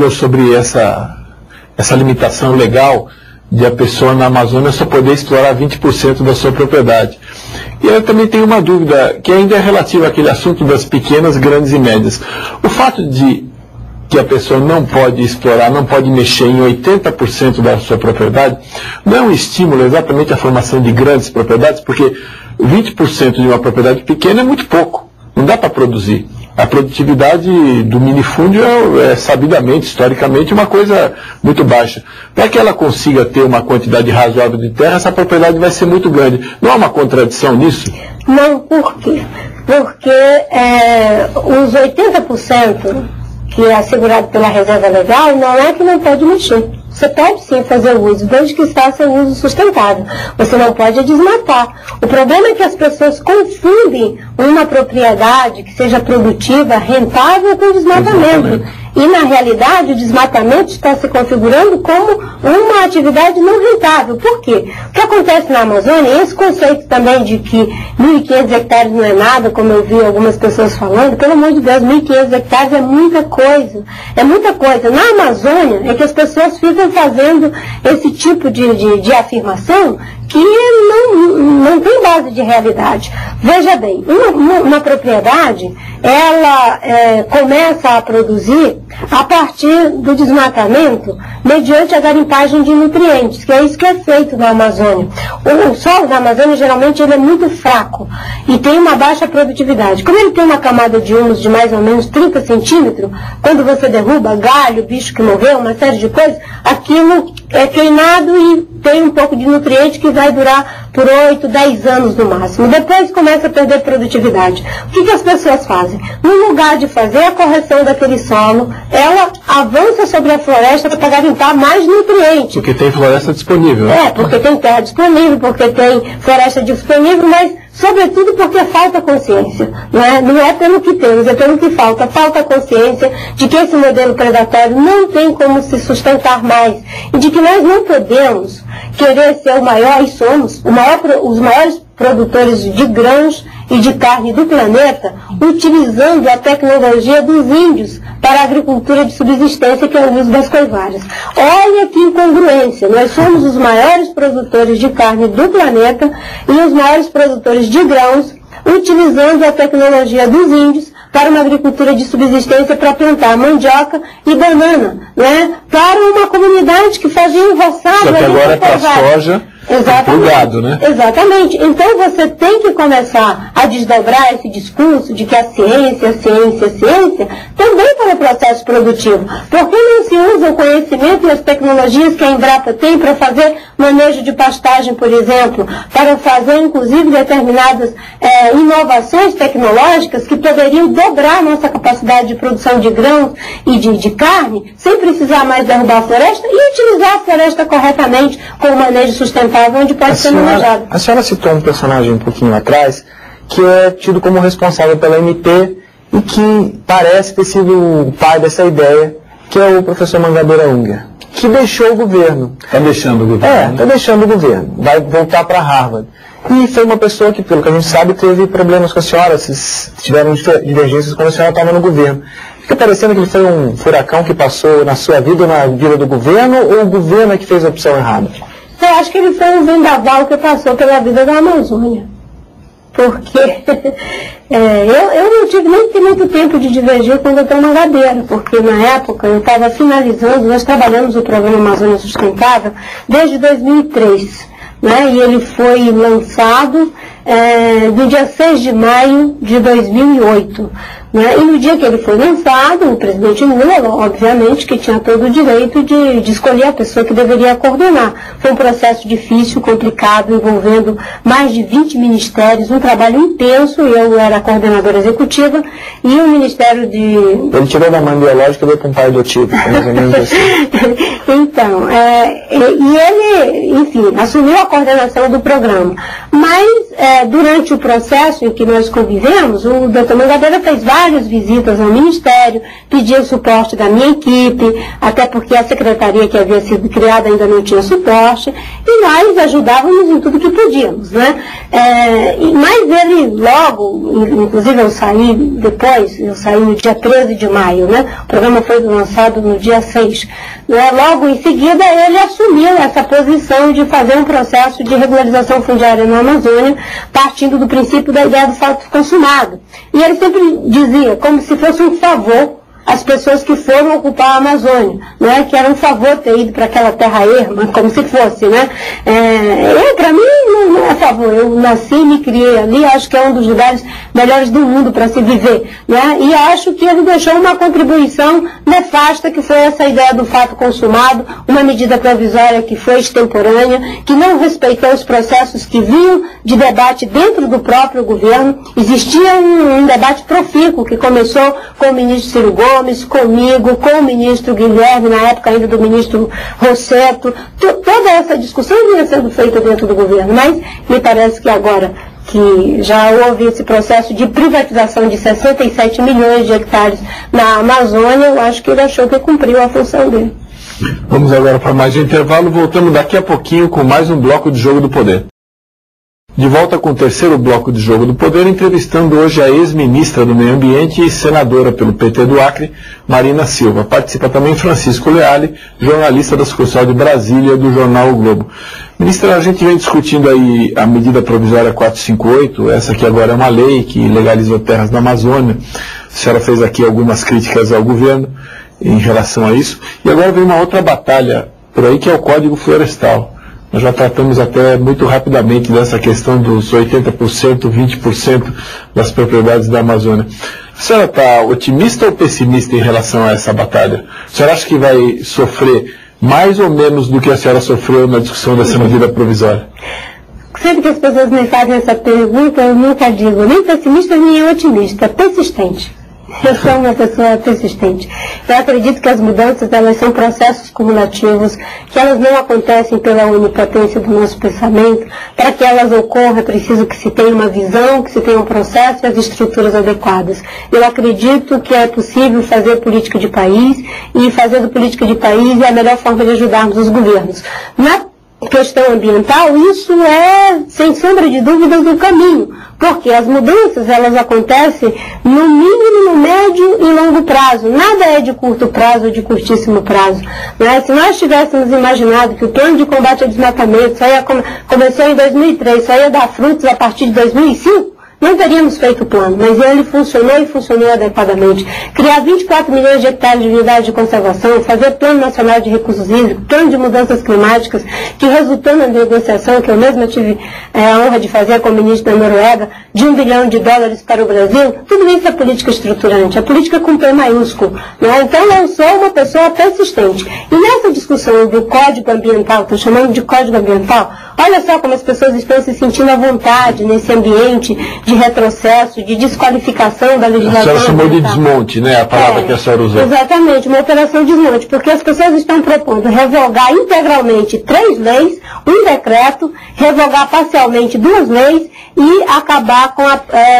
sobre essa limitação legal de a pessoa na Amazônia só poder explorar 20% da sua propriedade. E eu também tenho uma dúvida, que ainda é relativa àquele assunto das pequenas, grandes e médias. O fato de que a pessoa não pode explorar, não pode mexer em 80% da sua propriedade, não é um estímulo exatamente à formação de grandes propriedades, porque 20% de uma propriedade pequena é muito pouco, não dá para produzir. A produtividade do minifúndio é sabidamente, historicamente, uma coisa muito baixa. Para que ela consiga ter uma quantidade razoável de terra, essa propriedade vai ser muito grande. Não há uma contradição nisso? Não, por quê? Porque os 80% que é assegurado pela reserva legal não é que não pode mexer. Você pode sim fazer uso, desde que faça uso sustentável. Você não pode desmatar. O problema é que as pessoas confundem uma propriedade que seja produtiva, rentável, com desmatamento. E, na realidade, o desmatamento está se configurando como uma atividade não rentável. Por quê? O que acontece na Amazônia, esse conceito também de que 1.500 hectares não é nada, como eu vi algumas pessoas falando, pelo amor de Deus, 1.500 hectares é muita coisa. É muita coisa. Na Amazônia é que as pessoas ficam fazendo esse tipo de afirmação que não tem base de realidade. Veja bem, uma propriedade, ela começa a produzir a partir do desmatamento mediante a garimpagem de nutrientes, que é isso que é feito na Amazônia. O solo da Amazônia, geralmente, ele é muito fraco e tem uma baixa produtividade. Como ele tem uma camada de humus de mais ou menos 30 centímetros, quando você derruba galho, bicho que morreu, uma série de coisas, aquilo é queimado e tem um pouco de nutriente que vai durar por 8, 10 anos no máximo. Depois começa a perder produtividade. O que as pessoas fazem? No lugar de fazer a correção daquele solo, ela avança sobre a floresta para garimpar mais nutrientes. Porque tem floresta disponível. Porque tem terra disponível, porque tem floresta disponível, mas sobretudo porque falta consciência. Não é pelo que temos, é pelo que falta. Falta consciência de que esse modelo predatório não tem como se sustentar mais. E de que nós não podemos querer ser o maior, e somos os maiores produtores de grãos e de carne do planeta, utilizando a tecnologia dos índios para a agricultura de subsistência, que é o uso das coivaras. Olha que incongruência, nós somos os maiores produtores de carne do planeta e os maiores produtores de grãos, utilizando a tecnologia dos índios para uma agricultura de subsistência, para plantar mandioca e banana, para uma comunidade que fazia um roçado. Só que agora é para soja. Exatamente. Gado, né? Exatamente. Então você tem que começar a desdobrar esse discurso de que a ciência também para o processo produtivo. Por que não se usa o conhecimento e as tecnologias que a Embrapa tem para fazer manejo de pastagem, por exemplo, para fazer inclusive determinadas inovações tecnológicas que poderiam dobrar a nossa capacidade de produção de grãos e de carne, sem precisar mais derrubar a floresta e utilizar a floresta corretamente com o manejo sustentável onde pode ser manejado. A senhora citou um personagem um pouquinho atrás que é tido como responsável pela MP e que parece ter sido o pai dessa ideia, que é o professor Mangabeira Unger, que deixou o governo. Está deixando o governo. Está deixando o governo. Vai voltar para Harvard. E foi uma pessoa que, pelo que a gente sabe, teve problemas com a senhora, tiveram divergências quando a senhora estava no governo. Fica parecendo que ele foi um furacão que passou na sua vida ou na vida do governo, ou o governo é que fez a opção errada? Eu acho que ele foi um vendaval que passou pela vida da Amazônia. Porque eu não tive nem muito tempo de divergir com o doutor Mangabeira, porque na época eu estava finalizando, nós trabalhamos o programa Amazônia Sustentável desde 2003. E ele foi lançado no dia 6 de maio de 2008. E no dia que ele foi lançado, o presidente Lula, obviamente, que tinha todo o direito de escolher a pessoa que deveria coordenar. Foi um processo difícil, complicado, envolvendo mais de 20 ministérios, um trabalho intenso. Eu era a coordenadora executiva e o Ministério de... Ele tirou da mãe biológica e veio para um pai adotivo, mais ou menos assim. Então, e ele, enfim, assumiu a coordenação do programa. Mas, durante o processo em que nós convivemos, o Dr. Mangabeira fez várias visitas ao Ministério, pediu suporte da minha equipe, até porque a secretaria que havia sido criada ainda não tinha suporte, e nós ajudávamos em tudo que podíamos, né? Mas ele logo, inclusive eu saí depois, eu saí no dia 13 de maio, né? O programa foi lançado no dia 6. Né? Logo em seguida, ele assumiu essa posição de fazer um processo de regularização fundiária na Amazônia, partindo do princípio da ideia do fato consumado. E ele sempre dizia, como se fosse um favor as pessoas que foram ocupar a Amazônia, né? Que era um favor ter ido para aquela terra erma, como se fosse, né? Para mim, não é favor. Eu nasci e me criei ali, acho que é um dos lugares melhores do mundo para se viver, né? E acho que ele deixou uma contribuição nefasta, que foi essa ideia do fato consumado, uma medida provisória que foi extemporânea, que não respeitou os processos que vinham de debate dentro do próprio governo. Existia um debate profícuo que começou com o ministro Ciro Gomes, comigo, com o ministro Guilherme, na época ainda do ministro Rosseto. Toda essa discussão vinha sendo feita dentro do governo, mas me parece que agora que já houve esse processo de privatização de 67 milhões de hectares na Amazônia, eu acho que ele achou que cumpriu a função dele. Vamos agora para mais um intervalo, voltamos daqui a pouquinho com mais um bloco de Jogo do Poder. De volta com o terceiro bloco de Jogo do Poder, entrevistando hoje a ex-ministra do Meio Ambiente e senadora pelo PT do Acre, Marina Silva. Participa também Francisco Leali, jornalista da sucursal de Brasília do jornal O Globo. Ministra, a gente vem discutindo aí a medida provisória 458, essa que agora é uma lei que legalizou terras na Amazônia. A senhora fez aqui algumas críticas ao governo em relação a isso. E agora vem uma outra batalha por aí, que é o Código Florestal. Nós já tratamos até muito rapidamente dessa questão dos 80%, 20% das propriedades da Amazônia. A senhora está otimista ou pessimista em relação a essa batalha? A senhora acha que vai sofrer mais ou menos do que a senhora sofreu na discussão dessa medida provisória? Sempre que as pessoas me fazem essa pergunta, eu nunca digo nem pessimista nem otimista, persistente. Eu sou uma pessoa persistente. Eu acredito que as mudanças, elas são processos cumulativos, que elas não acontecem pela onipotência do nosso pensamento. Para que elas ocorram, é preciso que se tenha uma visão, que se tenha um processo e as estruturas adequadas. Eu acredito que é possível fazer política de país, e fazendo política de país é a melhor forma de ajudarmos os governos. Na questão ambiental, isso é, sem sombra de dúvidas, um caminho, porque as mudanças, elas acontecem no mínimo, no médio e longo prazo. Nada é de curto prazo ou de curtíssimo prazo, né? Se nós tivéssemos imaginado que o plano de combate ao desmatamento começou em 2003, só ia dar frutos a partir de 2005, não teríamos feito o plano, mas ele funcionou e funcionou adequadamente. Criar 24 milhões de hectares de unidade de conservação, fazer plano nacional de recursos hídricos, plano de mudanças climáticas, que resultou na negociação, que eu mesma tive a honra de fazer com o ministro da Noruega, de $1 bilhão para o Brasil, tudo isso é política estruturante, é política com P maiúsculo, né? Então eu sou uma pessoa persistente. E nessa discussão do Código Ambiental, estou chamando de Código Ambiental, olha só como as pessoas estão se sentindo à vontade nesse ambiente de retrocesso, de desqualificação da legislação. A senhora chamou de desmonte, né? A palavra que a senhora usou. Exatamente, uma operação de desmonte, porque as pessoas estão propondo revogar integralmente 3 leis, um decreto, revogar parcialmente 2 leis e acabar com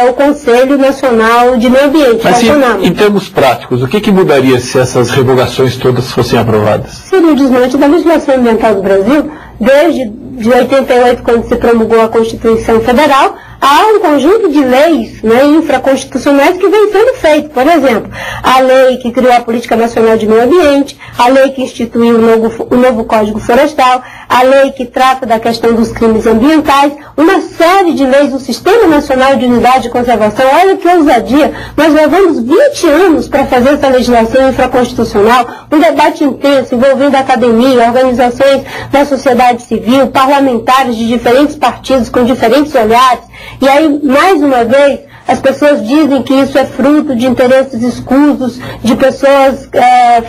o Conselho Nacional de Meio Ambiente. Mas em termos práticos, o que mudaria se essas revogações todas fossem aprovadas? Seria o desmonte da legislação ambiental do Brasil, desde 88, quando se promulgou a Constituição Federal. Há um conjunto de leis, né, infraconstitucionais que vem sendo feito. Por exemplo, a lei que criou a Política Nacional de Meio Ambiente, a lei que instituiu o novo Código Florestal, a lei que trata da questão dos crimes ambientais, uma série de leis do Sistema Nacional de Unidade de Conservação. Olha que ousadia! Nós levamos 20 anos para fazer essa legislação infraconstitucional, um debate intenso envolvendo a academia, organizações da sociedade civil, parlamentares de diferentes partidos com diferentes olhares. E aí, mais uma vez, as pessoas dizem que isso é fruto de interesses escusos, de pessoas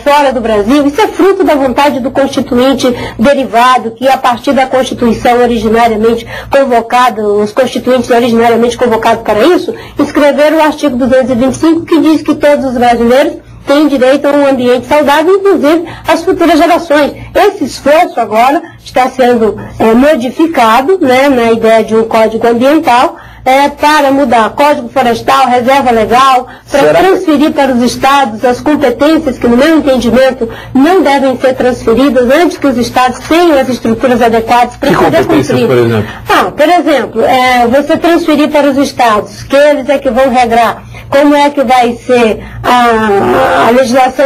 fora do Brasil. Isso é fruto da vontade do Constituinte derivado, que a partir da Constituição originariamente convocada, os Constituintes originariamente convocados para isso, escreveram o artigo 225, que diz que todos os brasileiros têm direito a um ambiente saudável, inclusive as futuras gerações. Esse esforço agora está sendo modificado, né, na ideia de um código ambiental, para mudar Código Florestal, Reserva Legal, para transferir para os estados as competências que, no meu entendimento, não devem ser transferidas antes que os estados tenham as estruturas adequadas para poder cumprir. Por exemplo? Por exemplo, você transferir para os estados, que eles é que vão regrar como é que vai ser a legislação